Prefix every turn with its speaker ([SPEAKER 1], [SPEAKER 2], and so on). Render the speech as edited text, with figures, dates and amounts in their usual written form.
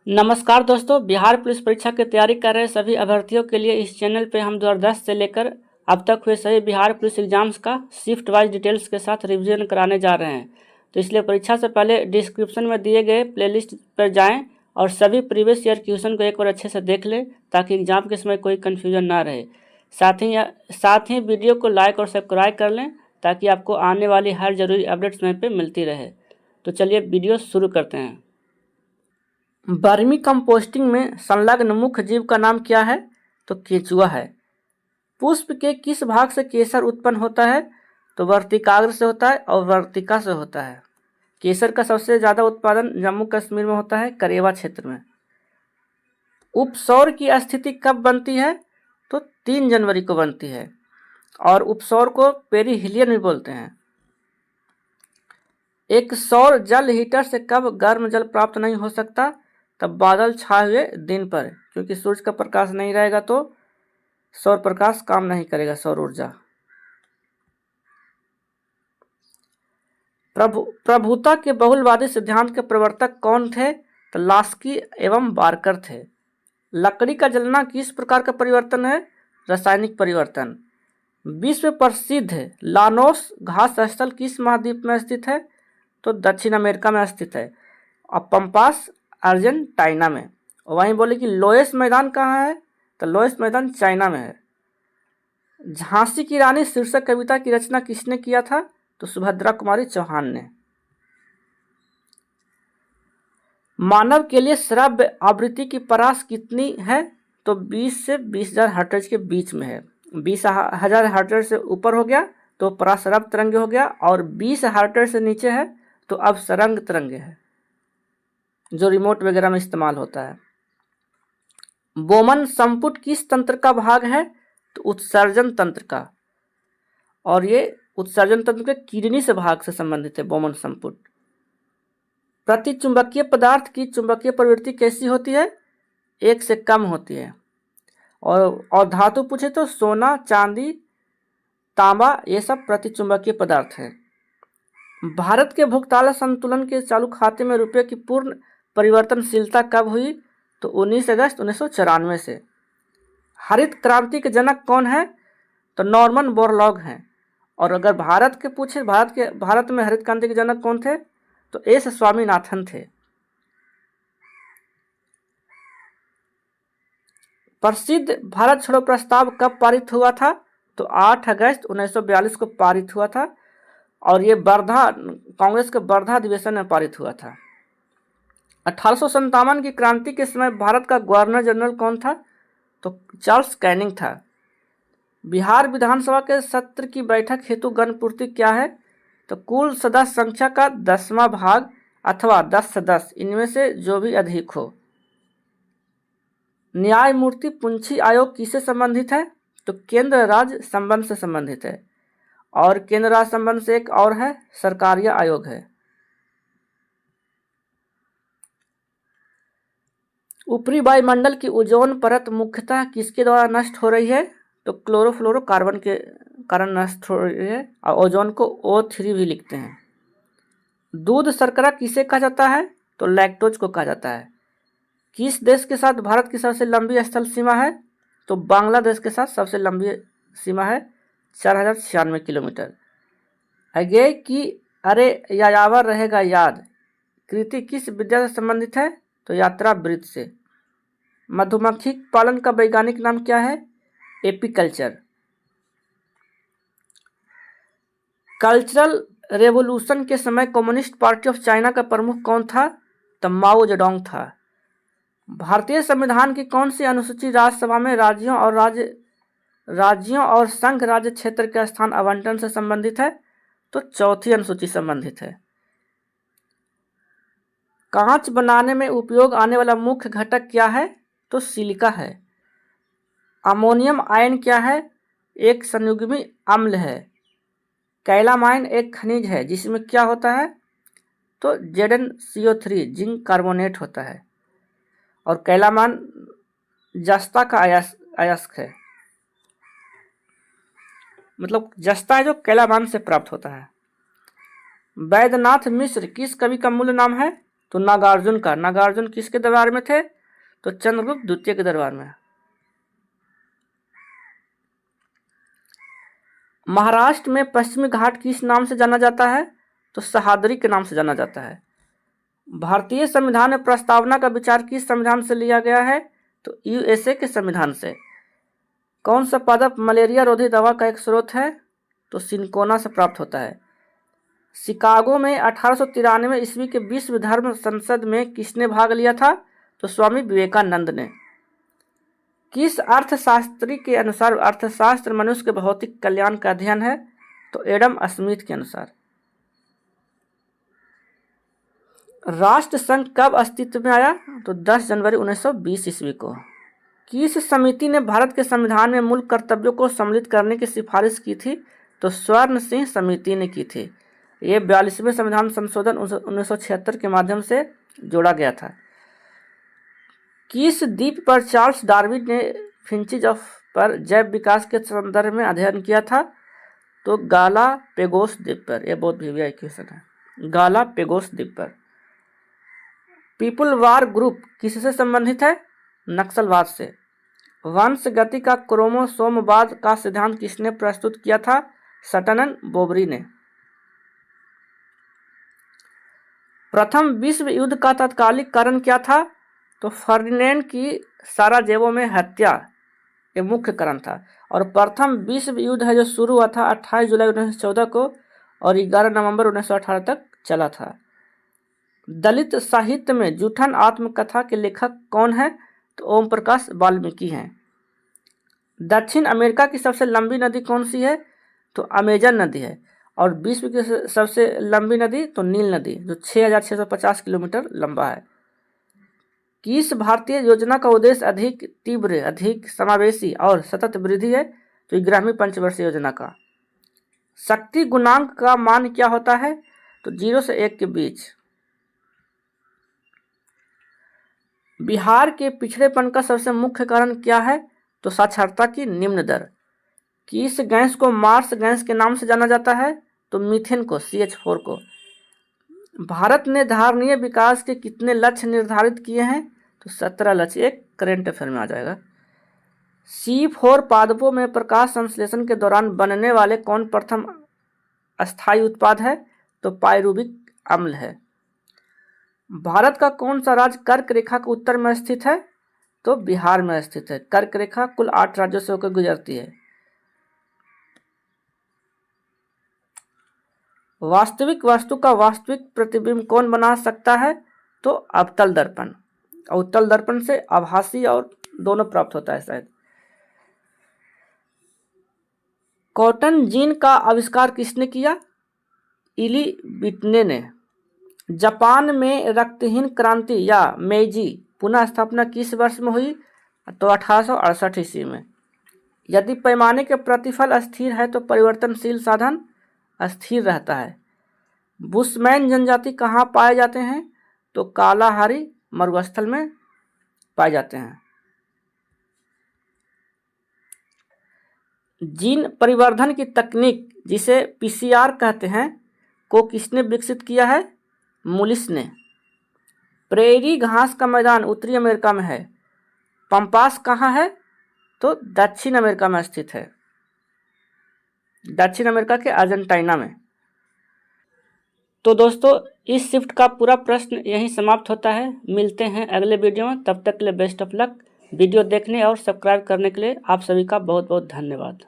[SPEAKER 1] नमस्कार दोस्तों, बिहार पुलिस परीक्षा की तैयारी कर रहे सभी अभ्यर्थियों के लिए इस चैनल पे हम 2010 से लेकर अब तक हुए सभी बिहार पुलिस एग्जाम्स का शिफ्ट वाइज डिटेल्स के साथ रिवीजन कराने जा रहे हैं। तो इसलिए परीक्षा से पहले डिस्क्रिप्शन में दिए गए प्लेलिस्ट पर जाएं और सभी प्रीवियस ईयर क्वेश्चन को एक बार अच्छे से देख लें ताकि एग्जाम के समय कोई कन्फ्यूजन ना रहे। साथ ही वीडियो को लाइक और सब्सक्राइब कर लें ताकि आपको आने वाली हर ज़रूरी अपडेट समय पर मिलती रहे। तो चलिए वीडियो शुरू करते हैं। वर्मी कंपोस्टिंग में संलग्न मुख्य जीव का नाम क्या है? तो केंचुआ है। पुष्प के किस भाग से केसर उत्पन्न होता है? तो वर्तिकाग्र से होता है और वर्तिका से होता है। केसर का सबसे ज़्यादा उत्पादन जम्मू कश्मीर में होता है, करेवा क्षेत्र में। उपसौर की स्थिति कब बनती है? तो 3 जनवरी को बनती है और उपसौर को पेरिहिलियन भी बोलते हैं। एक सौर जल हीटर से कब गर्म जल प्राप्त नहीं हो सकता? तब बादल छाए हुए दिन पर, क्योंकि सूरज का प्रकाश नहीं रहेगा तो सौर प्रकाश काम नहीं करेगा, सौर ऊर्जा। प्रभुता के बहुलवादी सिद्धांत के प्रवर्तक कौन थे? तो लास्की एवं बारकर थे। लकड़ी का जलना किस प्रकार का परिवर्तन है? रासायनिक परिवर्तन। विश्व प्रसिद्ध लानोस घास स्थल किस महाद्वीप में स्थित है? तो दक्षिण अमेरिका में स्थित है और पंपास अर्जेंटीना में। वहीं बोले कि लोएस मैदान कहाँ है? तो लोएस मैदान चाइना में है। झांसी की रानी शीर्षक कविता की रचना किसने किया था? तो सुभद्रा कुमारी चौहान ने। मानव के लिए श्रव्य आवृत्ति की परास कितनी है? तो 20 से 20,000 हर्ट्ज के बीच में है। 20,000 हर्ट्ज से ऊपर हो गया तो पराश्रव्य तरंग हो गया और 20 हर्ट्ज से नीचे है तो अब सरंग तरंग है, जो रिमोट वगैरह में इस्तेमाल होता है। बोमन संपुट किस तंत्र का भाग है? तो उत्सर्जन तंत्र का, और ये उत्सर्जन तंत्र के किडनी से भाग से संबंधित है बोमन संपुट। प्रतिचुंबकीय पदार्थ की चुंबकीय प्रवृत्ति कैसी होती है? 1 से कम होती है। और धातु पूछे तो सोना, चांदी, तांबा, ये सब प्रतिचुंबकीय पदार्थ है। भारत के भुगतान संतुलन के चालू खाते में रुपये की पूर्ण परिवर्तनशीलता कब हुई? तो 19 अगस्त 1994 से। हरित क्रांति के जनक कौन है? तो नॉर्मन बोरलॉग हैं। और अगर भारत के पूछे भारत में हरित क्रांति के जनक कौन थे? तो एस स्वामीनाथन थे। प्रसिद्ध भारत छोड़ो प्रस्ताव कब पारित हुआ था? तो 8 अगस्त 1942 को पारित हुआ था और ये कांग्रेस के वर्धा अधिवेशन में पारित हुआ था। 1857 की क्रांति के समय भारत का गवर्नर जनरल कौन था? तो चार्ल्स कैनिंग था। बिहार विधानसभा के सत्र की बैठक हेतु गणपूर्ति क्या है? तो कुल सदस्य संख्या का 10वां भाग अथवा 10 सदस्य, इनमें से जो भी अधिक हो। न्यायमूर्ति पुंछी आयोग किससे संबंधित है? तो केंद्र राज्य संबंध से संबंधित है। और केंद्र राज्य संबंध से एक और है, सरकारिया आयोग है। ऊपरी वायुमंडल की ओजोन परत मुख्यतः किसके द्वारा नष्ट हो रही है? तो क्लोरोफ्लोरोकार्बन के कारण नष्ट हो रही है और ओजोन को O3 भी लिखते हैं। दूध शर्करा किसे कहा जाता है? तो लैक्टोज को कहा जाता है। किस देश के साथ भारत की सबसे लंबी स्थल सीमा है? तो बांग्लादेश के साथ सबसे लंबी सीमा है 4096 किलोमीटर। अगे कि अरे यायावर रहेगा याद कृति किस विद्या से संबंधित है? तो यात्रा वृत्त से। मधुमक्खी पालन का वैज्ञानिक नाम क्या है? एपीकल्चर। कल्चरल रेवोल्यूशन के समय कम्युनिस्ट पार्टी ऑफ चाइना का प्रमुख कौन था? तो माओ जेडोंग था। भारतीय संविधान की कौन सी अनुसूची राज्यसभा में राज्यों और संघ राज्य क्षेत्र के स्थान आवंटन से संबंधित है? तो चौथी अनुसूची संबंधित है। कांच बनाने में उपयोग आने वाला मुख्य घटक क्या है? तो सिलिका है। अमोनियम आयन क्या है? एक संयुग्मी अम्ल है। कैलामाइन एक खनिज है जिसमें क्या होता है? तो ZnCO3 जिंक कार्बोनेट होता है। और कैलामान जस्ता का अयस्क है, मतलब जस्ता है जो कैलामान से प्राप्त होता है। वैद्यनाथ मिश्र किस कवि का मूल नाम है? तो नागार्जुन का। नागार्जुन किसके दरबार में थे? तो चंद्रगुप्त द्वितीय के दरबार में। महाराष्ट्र में पश्चिमी घाट किस नाम से जाना जाता है? तो सह्याद्री के नाम से जाना जाता है। भारतीय संविधान में प्रस्तावना का विचार किस संविधान से लिया गया है? तो यूएसए के संविधान से। कौन सा पादप मलेरिया रोधी दवा का एक स्रोत है? तो सिनकोना से प्राप्त होता है। शिकागो में 1893 ईस्वी के विश्व धर्म संसद में किसने भाग लिया था? तो स्वामी विवेकानंद ने। किस अर्थशास्त्री के अनुसार अर्थशास्त्र मनुष्य के भौतिक कल्याण का अध्ययन है? तो एडम स्मिथ के अनुसार। राष्ट्र संघ कब अस्तित्व में आया? तो 10 जनवरी 1920 ईस्वी को। किस समिति ने भारत के संविधान में मूल कर्तव्यों को सम्मिलित करने की सिफारिश की थी? तो स्वर्ण सिंह समिति ने की थी। ये 42वें संविधान संशोधन 1976 के माध्यम से जोड़ा गया था। किस द्वीप पर चार्ल्स डार्विन ने फिंचीज पर जैव विकास के संदर्भ में अध्ययन किया था? तो गालापेगोस द्वीप पर। यह बहुत वीवीआई क्वेश्चन है। गालापेगोस द्वीप पर। पीपुल वार ग्रुप किससे संबंधित है? नक्सलवाद से। वंश गति का क्रोमोसोमवाद का सिद्धांत किसने प्रस्तुत किया था? सटन बोबरी ने। प्रथम विश्व युद्ध का तात्कालिक कारण क्या था? तो फर्डिनेंड की साराजेवो में हत्या ये मुख्य कारण था। और प्रथम विश्व युद्ध है जो शुरू हुआ था 28 जुलाई 1914 को और 11 नवंबर 1918 तक चला था। दलित साहित्य में जूठन आत्मकथा के लेखक कौन है? तो ओम प्रकाश वाल्मीकि हैं। दक्षिण अमेरिका की सबसे लंबी नदी कौन सी है? तो अमेजन नदी है। और विश्व की सबसे लंबी नदी तो नील नदी जो 6650 किलोमीटर लंबा है। किस भारतीय योजना का उद्देश्य अधिक तीव्र, अधिक समावेशी और सतत वृद्धि है? तो 11वीं पंचवर्षीय योजना का। शक्ति गुणांक का मान क्या होता है? तो 0 से 1 के बीच। बिहार के पिछड़ेपन का सबसे मुख्य कारण क्या है? तो साक्षरता की निम्न दर। किस गैस को मार्स गैस के नाम से जाना जाता है? तो मीथेन को, CH4 को। भारत ने धारणीय विकास के कितने लक्ष्य निर्धारित किए हैं? तो 17 लक्ष्य। एक करंट अफेयर में आ जाएगा। C4 पादपों में प्रकाश संश्लेषण के दौरान बनने वाले कौन प्रथम अस्थायी उत्पाद है? तो पाइरुविक अम्ल है। भारत का कौन सा राज्य कर्क रेखा के उत्तर में स्थित है? तो बिहार में स्थित है। कर्क रेखा कुल 8 राज्यों से होकर गुजरती है। वास्तविक वस्तु का वास्तविक प्रतिबिंब कौन बना सकता है? तो अवतल दर्पण। अवतल दर्पण से आभासी और दोनों प्राप्त होता है शायद। कॉटन जीन का आविष्कार किसने किया? इली बिटने ने। जापान में रक्तहीन क्रांति या मेइजी पुनः स्थापना किस वर्ष में हुई? तो 1868 ईस्वी में। यदि पैमाने के प्रतिफल स्थिर है तो परिवर्तनशील साधन अस्थिर रहता है। बुशमैन जनजाति कहाँ पाए जाते हैं? तो कालाहारी मरुस्थल में पाए जाते हैं। जीन परिवर्धन की तकनीक जिसे PCR कहते हैं को किसने विकसित किया है? मुलिस ने। प्रेरी घास का मैदान उत्तरी अमेरिका में है। पंपास कहाँ है? तो दक्षिण अमेरिका में स्थित है। दक्षिण अमेरिका के अर्जेंटीना में। तो दोस्तों इस शिफ्ट का पूरा प्रश्न यहीं समाप्त होता है। मिलते हैं अगले वीडियो में, तब तक के लिए बेस्ट ऑफ लक। वीडियो देखने और सब्सक्राइब करने के लिए आप सभी का बहुत बहुत धन्यवाद।